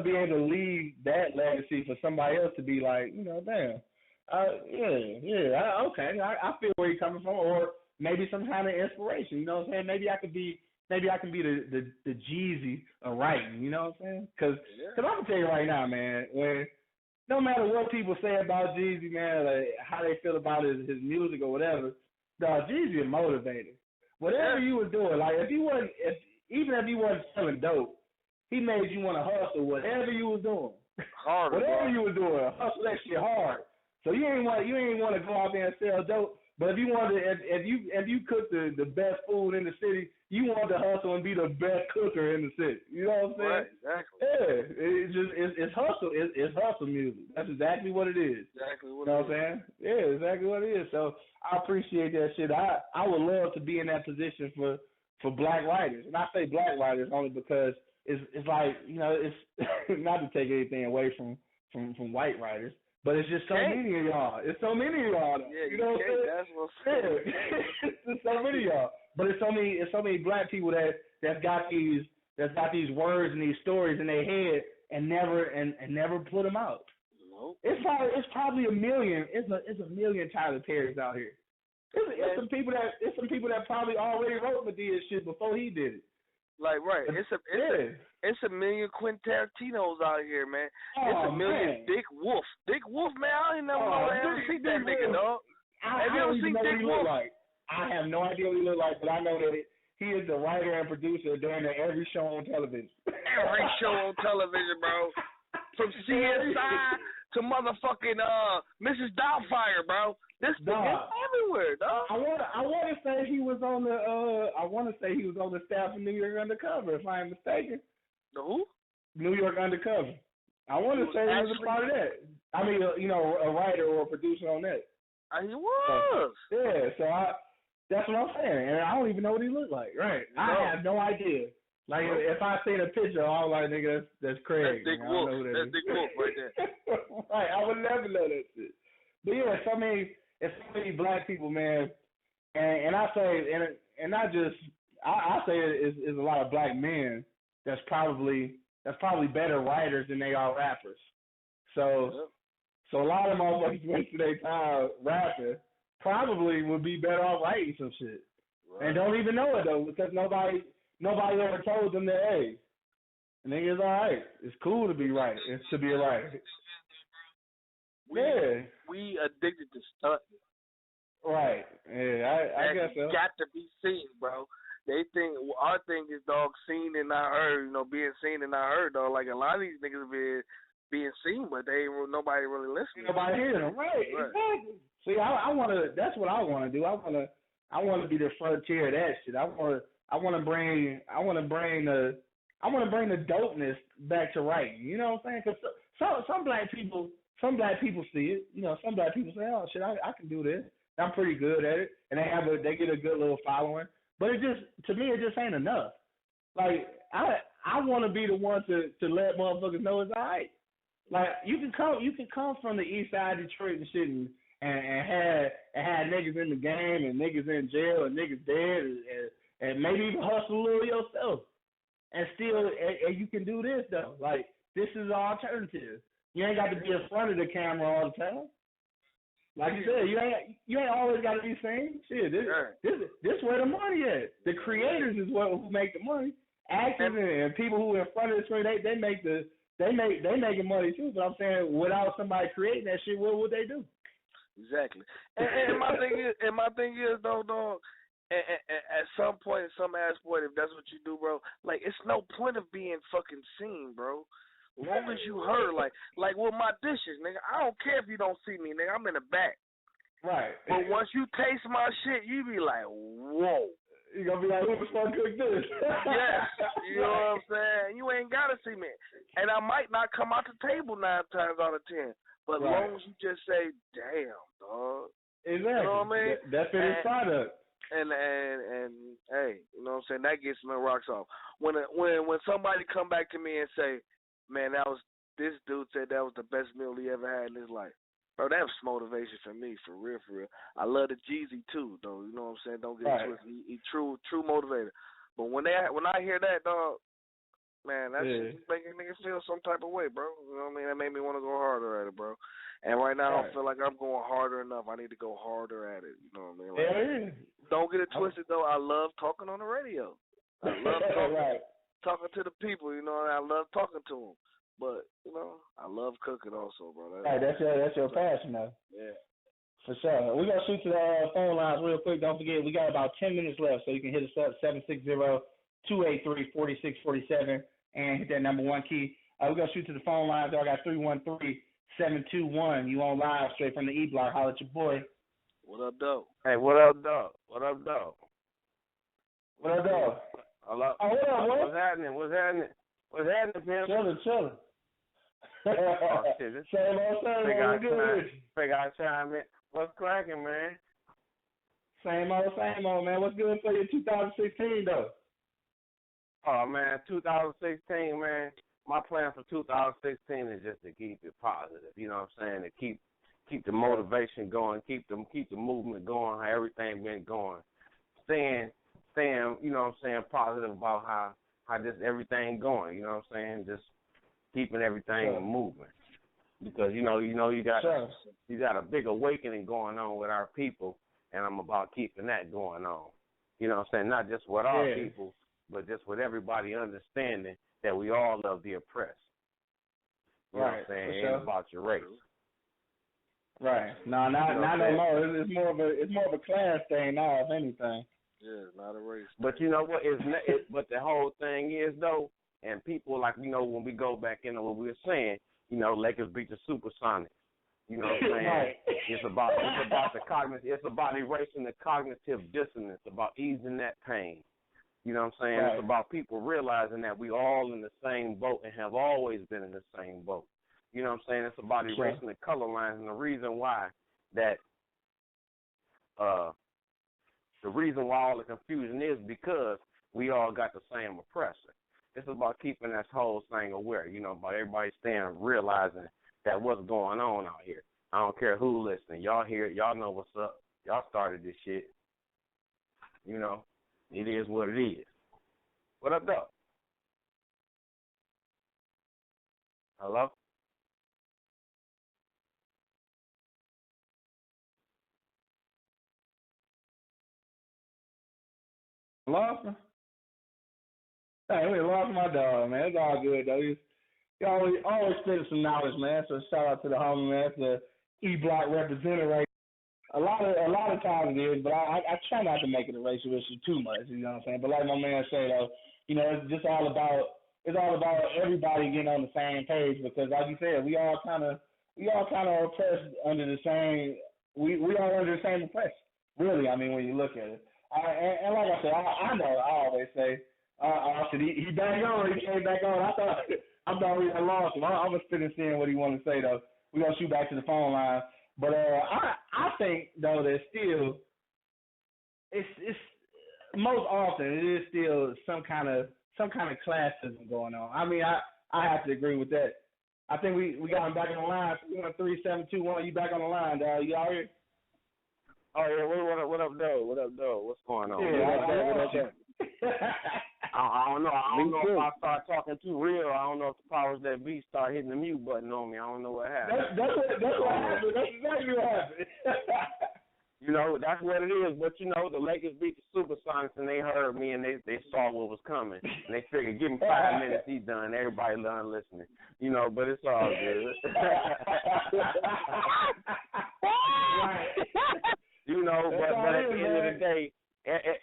be able to leave that legacy for somebody else to be like, damn, okay, I feel where you're coming from, or maybe some kind of inspiration. You know what I'm saying? Maybe I can be the Jeezy of writing. You know what I'm saying? Because I'm gonna tell you right now, man, no matter what people say about Jeezy, man, like how they feel about his music or whatever, dog, Jeezy a motivator. Whatever you were doing, like even if he wasn't selling dope, he made you want to hustle whatever you was doing. Hard. Whatever you was doing, hustle that shit hard. So you ain't want to go out there and sell dope. But if you cook the best food in the city, you want to hustle and be the best cooker in the city. You know what I'm saying? Right, exactly. Yeah, it's hustle. It's hustle music. That's exactly what it is. Exactly what. You know what I'm saying? Yeah, exactly what it is. So I appreciate that shit. I would love to be in that position for black writers, and I say black writers only because it's like it's not to take anything away from white writers. But it's just so many of y'all. It's so many of y'all. Yeah, you know what I'm saying? That's what's it's so many of y'all. But it's so many black people that's got these words and these stories in their head and never put them out. Nope. It's probably a million. It's a million Tyler Perry's out here. It's some people that probably already wrote Medea's shit before he did it. Like right, it's a million Quentin Tarantinos out here, man. It's a million man. Dick Wolf, man. I ain't never ever seen that nigga, dog. Have you ever seen Dick Wolf? Like? I have no idea what he looks like, but I know that he is the writer and producer during every show on television. Every show on television, bro. From CSI to motherfucking Mrs. Doubtfire, bro. This nigga is everywhere, dog. I want to say he was on the staff of New York Undercover, if I am mistaken. The who? New York Undercover. I want to say he was a part of that. I mean, a writer or a producer on that. He was. So, yeah, so that's what I'm saying, and I don't even know what he looked like. Right? No. I have no idea. Like if I seen a picture, I'm like, nigga, that's Craig. That's Dick Wolf. That's Dick Wolf right there. Right? I would never know that shit. But yeah, so many black people, man, and I say, and not just I say it's a lot of black men that's probably better writers than they are rappers. So a lot of motherfuckers wasting their time rapping probably would be better off writing some shit, and don't even know it though, because nobody ever told them that, hey, Nigga, it's all right. It's cool to be right. It's to be right. We addicted to stunt. Right. Yeah, I guess so. Got to be seen, bro. They think our thing is dog seen and not heard. You know, being seen and not heard, dog. Like a lot of these niggas being seen, but nobody really listening. Nobody hearing them. Right. Exactly. See, I want to. That's what I want to do. I want to be the frontier of that shit. I want to bring the dopeness back to writing. You know what I'm saying? Because some black people see it. You know, some black people say, "Oh shit, I can do this. I'm pretty good at it," and they get a good little following. But to me, it just ain't enough. Like I want to be the one to let motherfuckers know it's all right. Like you can come from the east side of Detroit and shit and had niggas in the game and niggas in jail and niggas dead and maybe even hustle a little yourself. And still, and you can do this though. Like this is an alternative. You ain't got to be in front of the camera all the time. Like you said, you ain't always got to be seen. Shit, this where the money is. The creators is who make the money. Actors and people who are in front of the screen, they making money too. But I'm saying, without somebody creating that shit, what would they do? Exactly. And my thing is though, dog. At some point, in some aspect, if that's what you do, bro, like it's no point of being fucking seen, bro. As long as you heard, like with my dishes, nigga, I don't care if you don't see me, nigga. I'm in the back. Right. But once you taste my shit, you be like, whoa. You gonna be like, who the fuck cooked this? Yes. You know what I'm saying? You ain't gotta see me, and I might not come out the table 9 times out of 10. But as long as you just say, damn, dog. Exactly. You know what I mean? That finished product. And hey, you know what I'm saying? That gets my rocks off. When somebody come back to me and say, man, this dude said that was the best meal he ever had in his life. Bro, that was motivation for me, for real, for real. I love the Jeezy too, though. You know what I'm saying? Don't get it twisted. He true motivator. But when I hear that, dog, man, that shit just making niggas feel some type of way, bro. You know what I mean? That made me want to go harder at it, bro. And right now, I don't feel like I'm going harder enough. I need to go harder at it. You know what I mean? Like, don't get it twisted, though. I love talking on the radio. I love talking to the people. You know, and I love talking to them. But you know, I love cooking also, bro. That's your passion, though. Yeah. For sure. We're gonna shoot to the phone lines real quick. Don't forget, we got about 10 minutes left, so you can hit us up 760-283-4647 and hit that number 1 key. We're gonna shoot to the phone lines. I got 313-721. You on live straight from the E Block. Holla at your boy. What up, dog? Hey, what up, dog? What up, dog? What up, dog? Hello. Oh, what up, boy? What's happening? What's happening, man? Chilling. Oh, shit. Same old, Figure out chime in. What's cracking, man? Same old, man. What's good for you 2016, though? Oh, man, 2016, man. My plan for 2016 is just to keep it positive. You know what I'm saying? To keep the motivation going, keep the movement going, how everything been going. Staying, you know what I'm saying, positive about how just everything going. You know what I'm saying? Just keeping everything moving. Because you got a big awakening going on with our people, and I'm about keeping that going on. You know what I'm saying? Not just with our people, but just with everybody understanding that we all love the oppressed. You know what I'm saying? It ain't about your race. Right. No, not no more. It's more of a class thing now, if anything. Yeah, it's not a race. But you know what? But the whole thing is though, and people like when we go back into what we were saying, Lakers beat the Supersonics. You know what I'm saying? Right. It's about the cognitive. It's about erasing the cognitive dissonance, about easing that pain. You know what I'm saying? Right. It's about people realizing that we all in the same boat and have always been in the same boat. You know what I'm saying? It's about erasing the color lines, and the reason why all the confusion is because we all got the same oppressor. It's about keeping this whole thing aware, about everybody realizing that what's going on out here. I don't care who listening. Y'all hear it. Y'all know what's up. Y'all started this shit. It is what it is. What up, though? Hello? Hello? Hey, we lost my dog, man. It's all good though. He always spitting some knowledge, man. So shout out to the homie, man. That's the E Block representative right. A lot of times it is, but I try not to make it a racial issue too much. You know what I'm saying? But like my man said though, you know, it's all about everybody getting on the same page because like you said, we all kind of oppressed under the same. We all under the same oppression. Really, I mean, when you look at it. And like I said, I know I always say, he back on, he came back on. I thought we had lost him. I'm gonna sit and see what he want to say though. We're gonna shoot back to the phone line. But I think though that still it's most often it is still some kind of classism going on. I mean I have to agree with that. I think we got him back on the line. 13721, you back on the line, dog. You out here? Oh yeah, what up, though? What up, though? What's going on? Yeah, what up? I don't know. I don't know if I start talking too real. I don't know if the powers that be start hitting the mute button on me. I don't know what happened. That's what happened. That's exactly what happened. You know, that's what it is. But, you know, the Lakers beat the Supersonics, and they heard me, and they saw what was coming. And they figured, give him 5 minutes, he's done. Everybody done listening. You know, but it's all good. You know, but at the end of the day,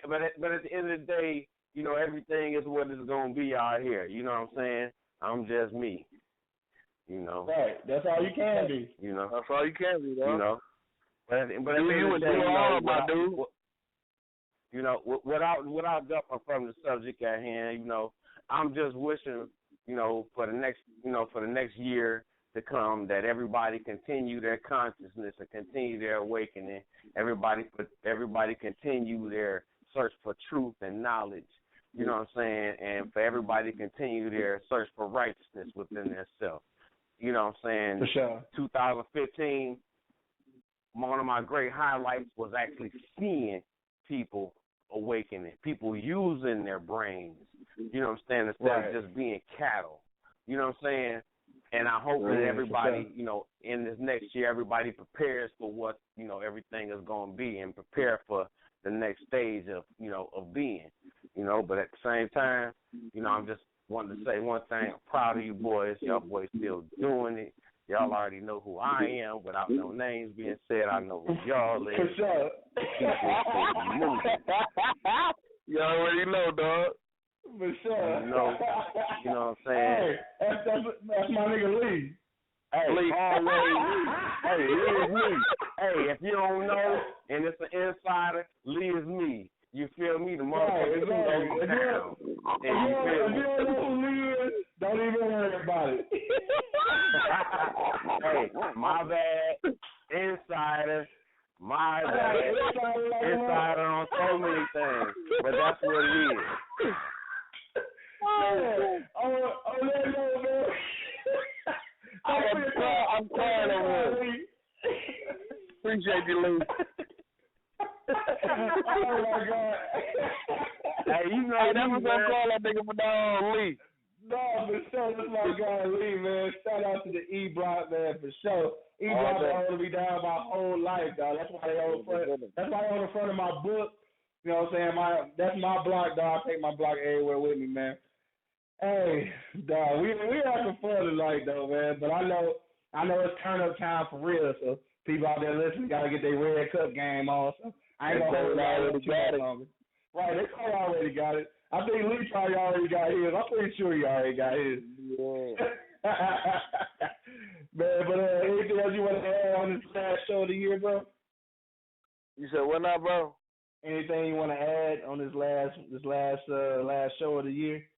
but at the end of the day, you know, everything is what it's going to be out here. You know what I'm saying? I'm just me. You know. Right. That's all you can be. You know. That's all you can be, though. You know. But at the end of the day, you know, without jumping from the subject at hand, you know, I'm just wishing, you know, for the next year to come that everybody continue their consciousness and continue their awakening. Everybody continue their search for truth and knowledge. You know what I'm saying? And for everybody to continue their search for righteousness within themselves. You know what I'm saying? For sure. 2015, one of my great highlights was actually seeing people awakening, people using their brains. You know what I'm saying? Instead of just being cattle. You know what I'm saying? And I hope that everybody, you know, in this next year, everybody prepares for what, you know, everything is going to be and prepare for the next stage of, you know, of being, you know. But at the same time, you know, I'm just wanting to say one thing. I'm proud of you boys. Y'all boys still doing it. Y'all already know who I am. Without no names being said, I know who y'all is. For sure. You already know, dog. For sure. You know what I'm saying? Hey, that's my nigga Lee. Hey, Lee. Always. Hey, Lee is me. Hey, if you don't know, and it's an insider, Lee is me. You feel me? The motherfucker who knows down. If you don't know who Lee is, don't even worry about it. Hey, my bad. Insider. My bad. Insider on so many things. But that's what it is. Let go, man. I'm crying over here. Appreciate you, Lee. Oh my God. Hey, you know, that's what I'm call that nigga for dog Lee. No, for sure, that's my guy Lee, man. Shout out to the E Block, man, for sure. E Block been holding me down my whole life, dog. That's why they on the front of my book. You know what I'm saying? That's my block, dog. I take my block everywhere with me, man. Hey, dog, we having fun tonight, though, man. But I know it's turn up time for real. So people out there listening gotta get their Red Cup game on. So I ain't gonna hold it too much longer. Right, they probably already got it. I think Lee probably already got his. I'm pretty sure he already got his. Yeah. Man, but anything else you want to add on this last show of the year, bro? You said what now, bro? Anything you want to add on this last show of the year?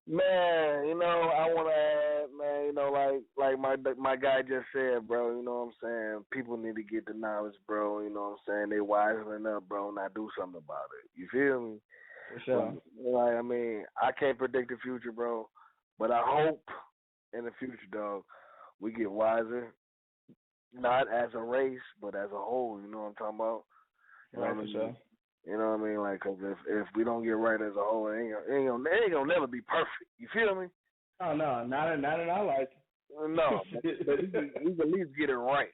Man, you know, I want to add, man, you know, like my guy just said, bro, you know what I'm saying? People need to get the knowledge, bro, you know what I'm saying? They wisening up, bro, and I do something about it. You feel me? For sure. Like, I mean, I can't predict the future, bro, but I hope in the future, dog, we get wiser, not as a race, but as a whole, you know what I'm talking about? Right, for sure. You know what I mean? Like, cause if we don't get right as a whole, it ain't gonna never be perfect. You feel me? Oh no, not in our life. No, but we can at least get it right,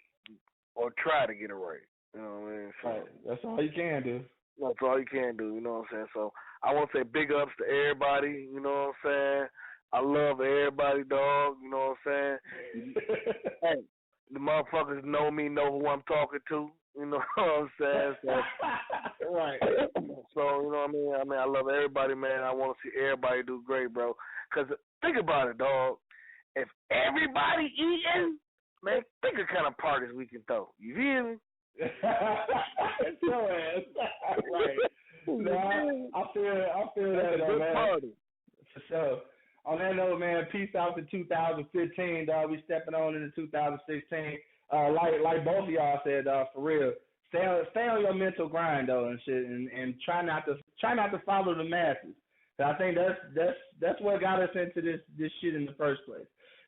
or try to get it right. You know what I mean? So, right. That's all you can do. That's all you can do, you know what I'm saying? So I want to say big ups to everybody, you know what I'm saying? I love everybody, dog, you know what I'm saying? Hey, the motherfuckers know me, know who I'm talking to, you know what I'm saying? So, right. So, you know what I mean? I love everybody, man. I want to see everybody do great, bro. Because think about it, dog. If everybody eating, man, think of kind of parties we can throw. You feel me? Your ass. Right. No, I feel that, though, man. Party. For sure. On that note, man, peace out to 2015, dog. We stepping on into 2016. Like both of y'all said, dog, for real. Stay on your mental grind, though, and shit, and try not to follow the masses. I think that's what got us into this shit in the first place.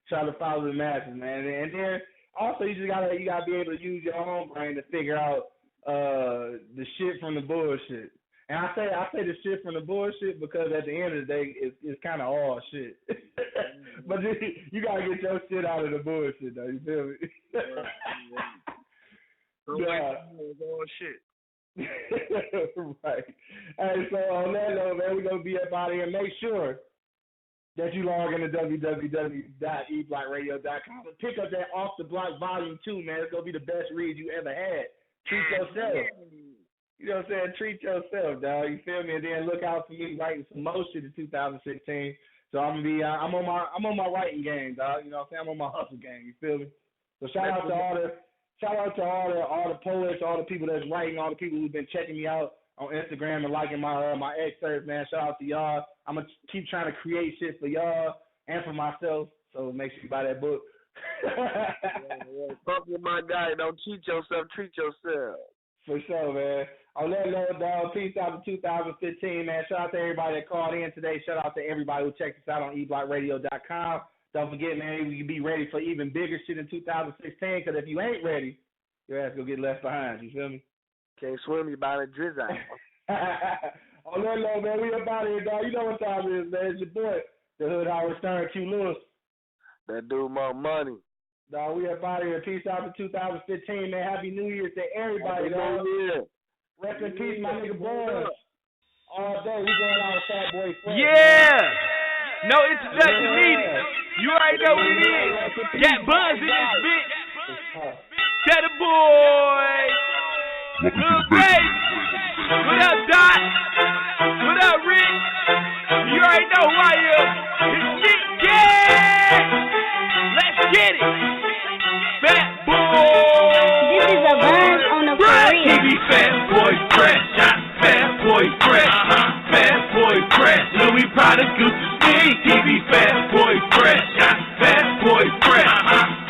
Try to follow the masses, man, and then also you gotta be able to use your own brain to figure out the shit from the bullshit. And I say the shit from the bullshit because at the end of the day, it's kind of all shit. But you gotta get your shit out of the bullshit, though. You feel me? Yeah. All shit. Right. Hey, so on that note, man, we're gonna be up out of here. Make sure that you log into www.eblockradio.com and pick up that Off the Block Volume 2, man. It's gonna be the best read you ever had. Treat yourself. You know what I'm saying? Treat yourself, dog. You feel me? And then look out for me writing some more shit in 2016. So I'm gonna be I'm on my writing game, dog. You know what I'm saying? I'm on my hustle game. You feel me? So shout out to all the poets, all the people that's writing, all the people who've been checking me out on Instagram and liking my excerpts, man. Shout out to y'all. I'm gonna keep trying to create shit for y'all and for myself. So make sure you buy that book. Fuck with my guy. Don't cheat yourself. Treat yourself. For sure, man. On that note, dog, peace out to 2015, man. Shout out to everybody that called in today. Shout out to everybody who checked us out on eblockradio.com. Don't forget, man, we can be ready for even bigger shit in 2016, because if you ain't ready, your ass gonna get left behind. You feel me? Can't swim, you about to drizzle. On that note, man, we up out of here, dog. You know what time it is, man. It's your boy, the Hood Howard Stern, Q Lewis. That dude more money. Dog, we up out of here. Peace out to 2015, man. Happy New Year to everybody, dog. Rest in peace, my nigga Buzz. All day, we going out with Fat Boy Fred. Yeah! No introduction needed. You already know what it is. Got Buzz in this bitch. Tell the boy. Little baby. What up, Dot? What up, Rick? You already know who I am. It's Nick Gang. Let's get it. Fat boy. This is a Buzz on the free. TV Fat Boy Fresh. Fat Boy Fresh. Fat Boy Fresh. Louis Prada Gucci Sneak. TV Fat Boy Fresh. Fat Boy Fresh.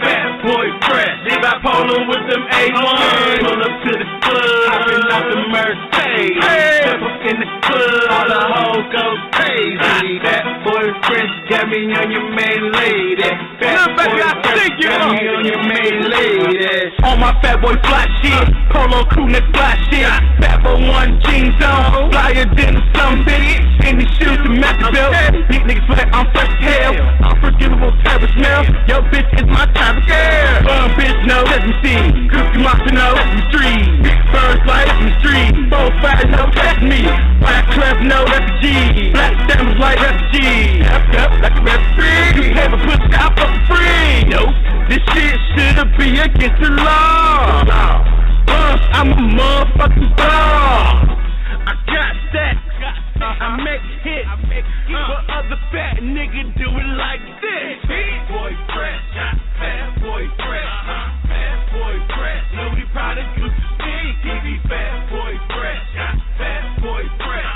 Fat Boy Fresh. They bipolar with them A1. Pull up to the club. Hopping out the Mercedes. Step up in the club. All the hoes go crazy. Fat Boy Fresh. Got me on your main lady. Fat Boy Fresh. Got me on your main lady. On my Fat Boy fly shit. Polo crew neck fly shit. Fat Boy 1 jeans on. Flyer than some bitch. In these shoes to match the belt. Big niggas flat, I'm fresh as hell. Unforgivable type of smell. Yo bitch is my type of girl. Bum bitch no, let me see. Cookie monster no, let me street. Big birds fly, let me street. 4-5 no, that's me. Black clef no, that's a G. Black diamonds like refugee. Up like a referee. You have a pussy out for free. Nope, this shit should be against the law. I'm a motherfucking dog. I got that. I make hits, but other fat nigga do it like this. Fat boy fresh, fat boy fresh, fat boy fresh. Louis Prada Gucci Sneak, TV fat boy fresh, fat boy fresh,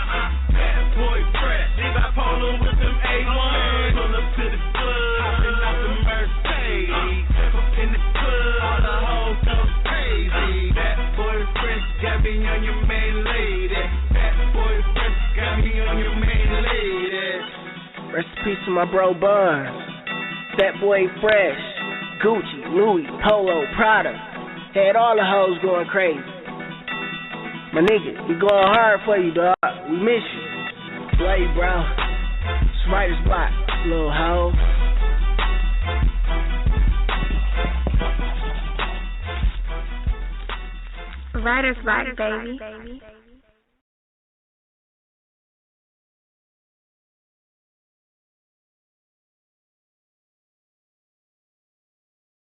fat boy fresh. They bipolar with them A1. Pull up to the club, hopping out the Mercedes. Step up in the club, all the hoes go crazy. Fat boy fresh, got me on your main lady. Fat boy fresh. Got me on your main lady. Rest in peace to my bro Buzz. Fat Boy Fresh. Gucci, Louis, Polo, Prada. Had all the hoes going crazy. My nigga, we going hard for you, dog. We miss you. Love you, bro. Smartest block, little hoe. Writer's block, baby.